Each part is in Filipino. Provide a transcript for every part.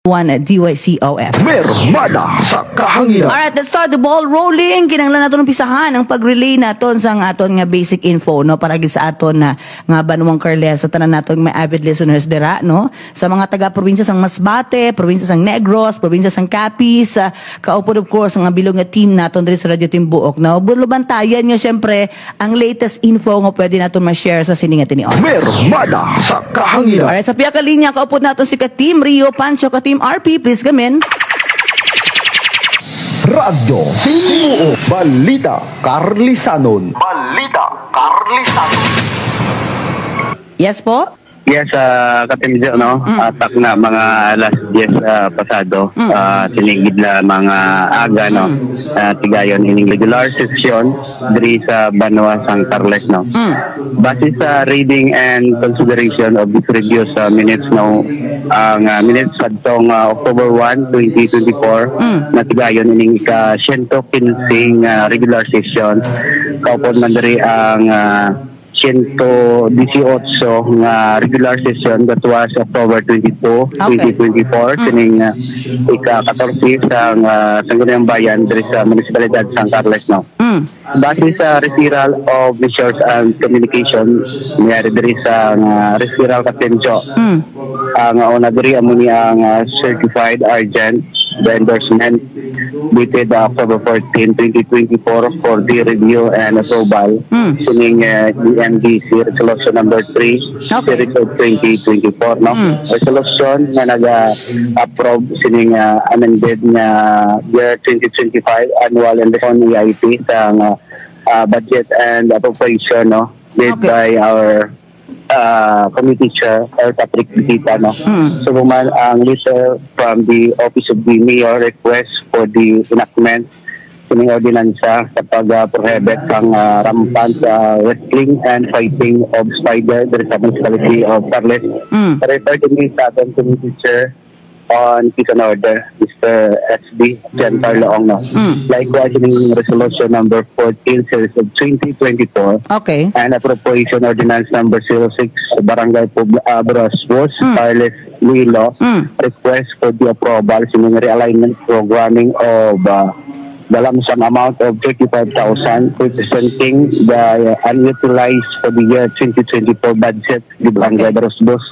One DYCOF. Mermada sa kahanginan. Alright, let's start the ball rolling. Kinanglan natin umpisahan ang pag-relay naton sa aton nga basic info, no, para gid sa aton na nga Banuang Carles sa tanan naton may avid listeners dira, no, sa mga taga-probinsya sang Masbate, probinsya sang Negros, probinsya sang Capiz, kaupod of course ang bilog nga team naton diri sa Radio Timbuok, no. Bulubantayan nyo syempre ang latest info nga pwede naton ma-share sa sininga tinion. Mermada sa kahanginan. Alright, sa piya ka linya kaupod naton si Ka-Team Rio Pancho, Ka-Team RP, please gamin. Radyo Timbuok. Balita Carlisanon. Yes po? Yes, katimidyo, no? Atak na mga alas 10 pasado. Sinigid na mga aga, no? Tigayon ining regular session diri sa Banwa, San Carles, no? Base sa reading and consideration of the previous minutes, no? Ang minutes adtong October 1, 2024 na tigayon ining ika-115 regular session. Kaupon man diri ang 118 nga regular session that was October 22, 2024 sining ika-14 sa Sangguniang Bayan diri sa Municipalidad San Carles, no. Base sa referral of measures and communication mayari diri sa referral Katenjo, ang una diri amo ni ang certified urgent the endorsement dated October 14, 2024 for the review and approval sining DMDC Resolution number 3 series of 2024, no. Resolution na naga-approve sining amended nga year 2025 annual election EIP sa budget and appropriation, no, led by our committee chair or Patrick Bisita, no. So man ang letter from the office of the mayor request for the enactment sining ordinansa sa pag-prohibit ang rampant wrestling and fighting of spider diri sa municipality of Carles. Referred to me sa ating committee chair on peace and order, Mr. SB Giancarlo Ong, no. Likewise, in resolution number 14, series of 2024, and appropriation ordinance number 06, Barangay Brosbos, Carles Lilo, request for the approval sining realignment programming of the lump sum amount of 35,000 representing the unutilized for the year 2024 budget di Barangay Brosbos.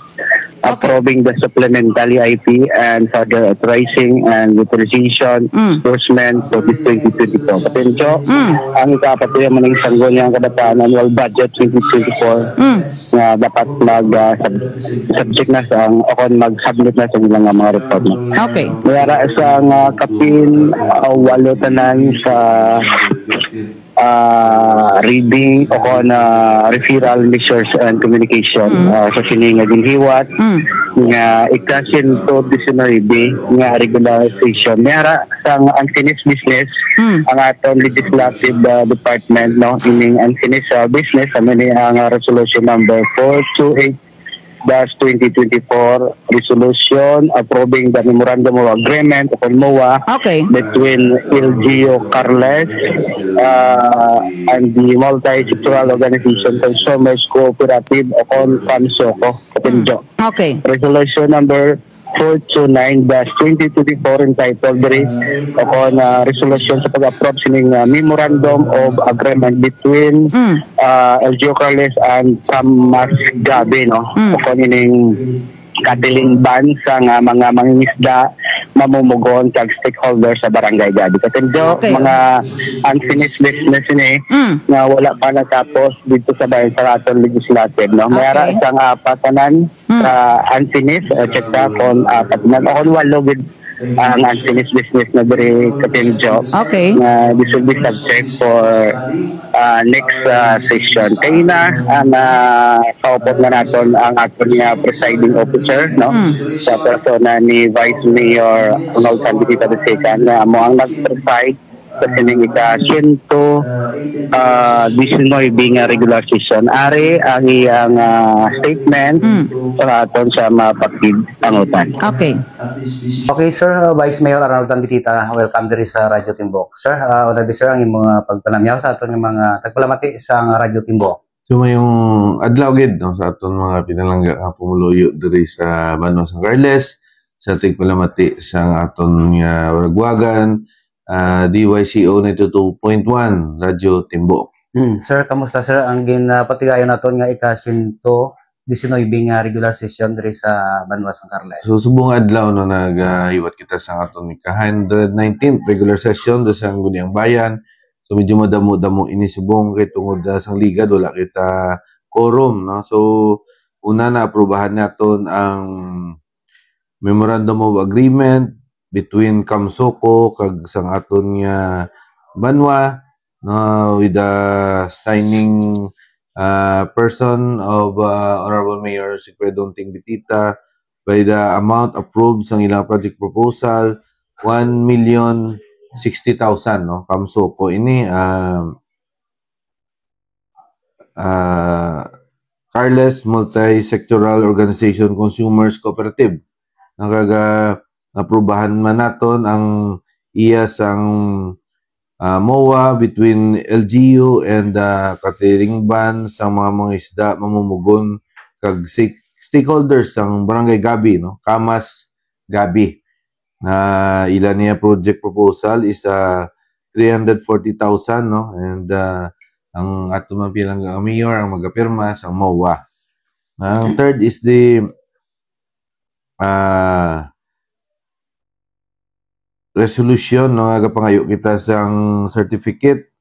Approving the supplementary IP and further authorizing and utilization disbursement for this 2024. Katenjo, ang ikapatuloy mo ng Sangguniang Kabataan Annual Budget 2024 na dapat subject na sa akon mag-submit na sa ilang mga report. Mayara sa kapin walo tanan sa reading o na referral measures and communication sa sining ginhiwat nga ika-119 nga regular session mayara sa unfinished business ang aton legislative department, no, ining unfinished business amini ang resolution number 428-2024 resolution approving the memorandum of agreement of MOA between LGU Carles and the multi-sectoral organization Consumers Cooperative on Pansoko, Katenjo. Resolution number 429-2024 entitled upon resolution sa pag-approve sining memorandum of agreement between LGU Carles and Samas Gabi, no, upon ining katiling ban sa mga mangingisda mamumugon kag stakeholders sa Barangay Gabi. Katenjo, mga unfinished business ni nga wala pa natapos dito sa bayan sa aton legislative, no. Mayara isang apatanan sa unfinished check on apatanan on walo gid ang unfinished business na diri Katenjo. This will be subject for next session. Kaya na ang kaupot na naton ang aton nga presiding officer, no, sa persona ni Vice Mayor Ronald Sandita II na mo ang nag-preside sa sining ika-119 regular session. Ari ang iyang statement sa aton sa mapakid pangutan. Okay, sir. Vice Mayor Arnold Tanbitita, welcome diri sa Radio Timbuk. Sir, sir, ang mga pagpanamyaw sa aton mga tagpalamati sa Radio Timbuk. So mayong adlaw gid, no, sa aton mga pinalangga pumuluyo diri sa Banwa San Carles sa tigpalamati sa aton nga Waragwagan, DYCO 92.1 Radyo Timbuk. Sir, kamusta sir? Ang ginapatigayon naton nga ika-119 nga regular session diri sa Banwa San Carles. So subong adlaw no nagahiwat kita sa aton ika-119th regular session sa Guniang Bayan. So medyo madamo-damo ini subong kay tungod sa ligad wala kita quorum no. So una na aprobahan naton ang Memorandum of Agreement between Kamsoko kag sang aton nga Banwa with the signing person of Honorable Mayor Sigfredo Ting Bitita by the amount approved sa ilang project proposal 1,060,000 no Kamsoko ini Carles Multi-Sectoral Organization Consumers Cooperative aprubahan man naton ang iya sang MOA between LGU and catering ban sa mga isda mamumugon kag stakeholders sang Barangay Gabi no Kamas Gabi na ilan niya project proposal is 340,000 no and ang ato man pilang mayor ang magapirma sa MOA. Ang third is the resolution no agapangayo kita sang certificate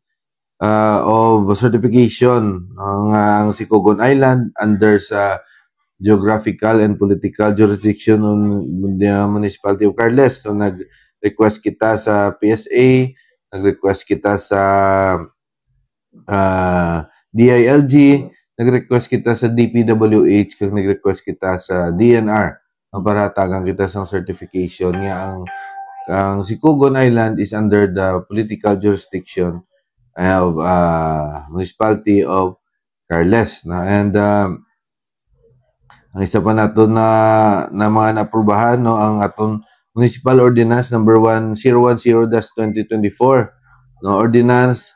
of certification ang Sikogon Island under sa geographical and political jurisdiction of the municipality of Carles. So nag-request kita sa PSA, nag-request kita sa DILG, nag-request kita sa DPWH, kag nag-request kita sa DNR para tagang kita sang certification nga ang Sikogon Island is under the political jurisdiction of municipality of Carles no? And ang isa pa nato na mga naaprubahan no ang aton Municipal Ordinance number 1010-2024 no ordinance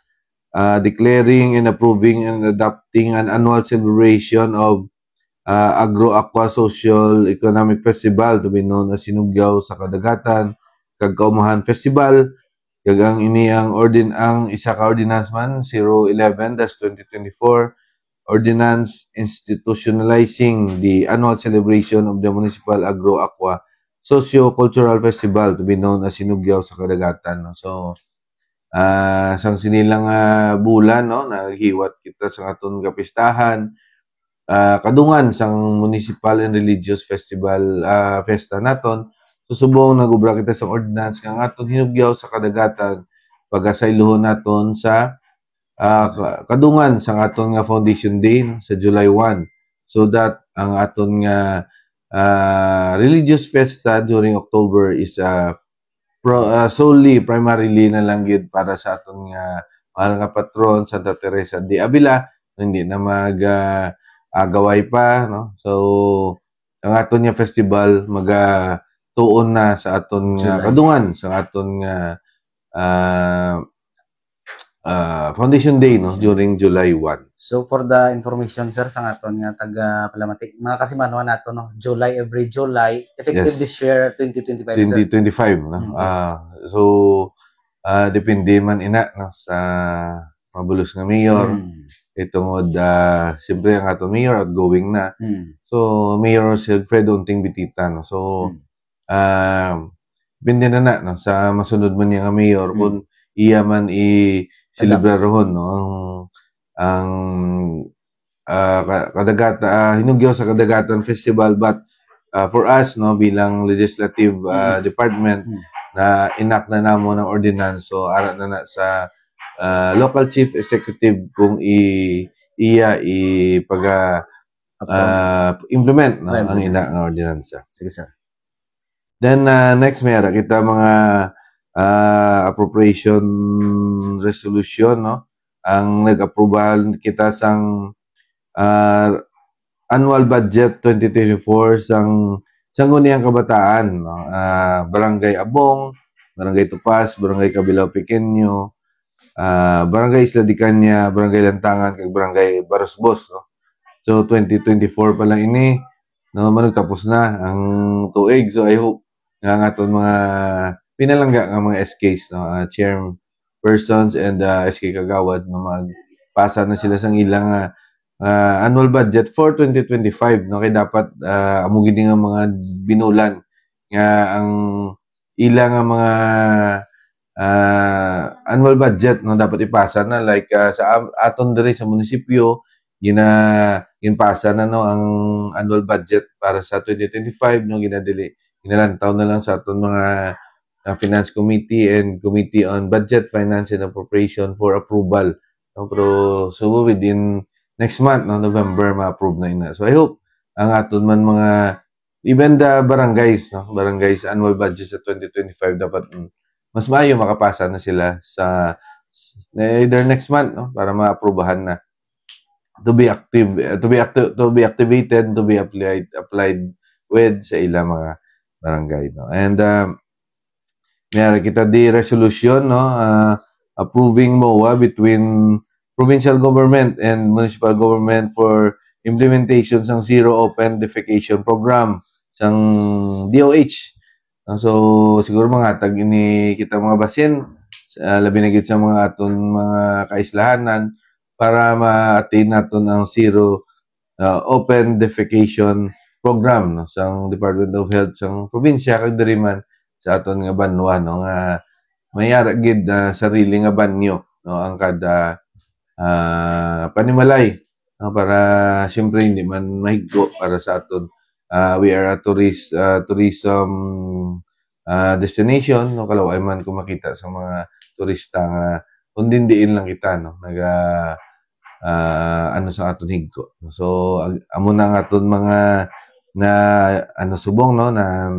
declaring and approving and adopting an annual celebration of Agro-Aqua Social Economic Festival to be known as Sinugyaw sa Kadagatan kag Kaumahan Festival kag ang ini ang isa ka ordinance man 011-2024 ordinance institutionalizing the annual celebration of the Municipal Agro-Aqua Socio-Cultural Festival to be known as Sinugyaw sa Kadagatan no? So sang sinilang bulan no naghiwat kita sa aton kapistahan kadungan sang municipal and religious festival festa naton susubong nagubra kita sa ordinance nga aton hinugyaw sa kadagatan pagasaylohon naton sa kadungan sang aton nga Foundation Day sa July 1 so that ang aton nga religious festa during October is solely primarily na lang gid para sa aton nga mahal nga patron Santa Teresa de Avila hindi na agaway pa no so ang aton nga festival tuon na sa aton nga kadungan sa aton nga Foundation Day no during July 1. So for the information sir sa aton nga taga Palamatic mga kasimanwa nato no every July effective this year 2025 no so depende man ina no sa mabulos nga mayor itungod siyempre ang ato mayor outgoing na so Mayor Sigfredo Ting Bitita no so depende na no sa masunod man niya nga mayor kung iya man i-celebrarohon no ang hinugyaw sa Kadagatan Festival but for us no bilang legislative department na enact na namo ng ordinance so ara na sa local chief executive kung implement no, ang ina nga ordinansa. Sige sir. Then next mayara kita mga appropriation resolution no ang nag-aprobahan kita sang annual budget 2024 sang Sangguniang Kabataan no? Barangay Abong, Barangay Tupas, Barangay Kabilao Pequeño, Barangay Isla de Caña, Barangay Lantangan kag Barangay Barosbos no. So 2024 pa lang ini no man tapos na ang tuig so I hope nga aton mga pinalangga nga mga SKs, no, chairpersons and SK Kagawad, no, magpasa na sila sang ilang annual budget for 2025, no, kay dapat amo gid nga mga binulan nga ang ilang nga mga annual budget, no, dapat ipasa na, like sa aton diri sa munisipyo ginpasa na, no, ang annual budget para sa 2025, no, ginalantaw na lang sa aton mga Finance Committee and Committee on Budget, Finance and Appropriation for approval, no, pero so within next month, no, November, ma-approve na ina. So I hope ang aton man mga even the barangays, no, barangays annual budget sa 2025 dapat mas maayo makapasa na sila sa either next month, no, para ma-aprubahan na to be activated, to be applied with sa ilang mga barangay, no. And meron kita di resolution, no, approving MOA between provincial government and municipal government for implementation ng Zero Open Defecation Program sang DOH. So siguro mga tag ini kita mga basin, labi na gid sa mga aton mga kaislahanan para ma-attain naton ang Zero Open Defecation Program, no, sang Department of Health sang probinsya kag diri man sa aton nga banwa, no, nga mayara gid sarili nga banyo, no, ang kada panimalay, no, para siyempre hindi man mahiggo para sa aton. We are a tourism destination, no, kalaway man kung makita sa mga turista nga kundindiin lang kita, no, ano sa aton higgo. So amo na nga aton mga na subong, no, na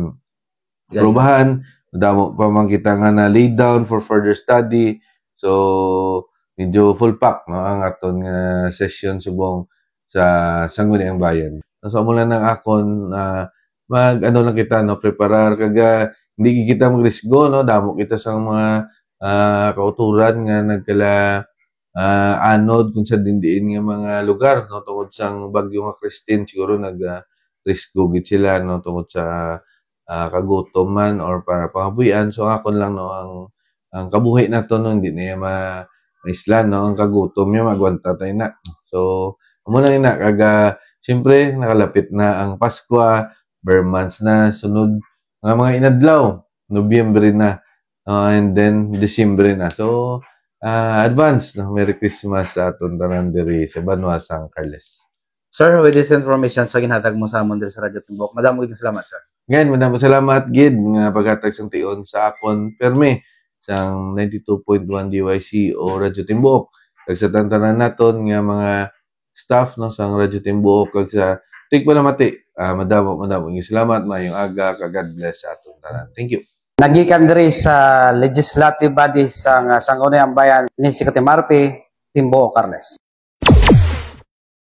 aprobahan, damo pa man kita nga na lay down for further study. So medyo full pack, no, ang aton nga session subong sa Sangguniang Bayan. So amo lang ng akon mag ano lang kita, no, preparar kaga hindi kita magrisgo, no, damo kita sa mga kauturan nga nagkala anod kung sa dindiin nga mga lugar, no, tungod sang bagyo nga Christine, siguro risgo gid sila, no, tungod sa kagutom man or para pangabuyan. So akon lang, no, ang kabuhi nato, no, hindi niya maislan, no, ang kagutom niya magwanta tayo na. So amo lang ina kaga siyempre nakalapit na ang Pasko, bare months na sunod nga mga inadlaw, Nobyembre na, and then Disyembre na. So advance, no, Merry Christmas sa aton tanan diri sa Banwa San Carles. Sir, with this information sa ginhatag mo sa amon diri sa Radyo Timbok, madamo gid salamat, sir. Ngayon, madamo salamat gid nga paghatag sang tion sa akon perme sang 92.1 DYC o Radyo Timbok. Kag sa tantanan naton nga mga staff, no, sang Radyo Timbok kag sa tigpalamati, madamo yung salamat, mayong aga, kag God bless sa aton tanan. Thank you. Nagikan diri sa legislative body sang Sangguniang Bayan ni si Katimarpi, Timbok, Carles.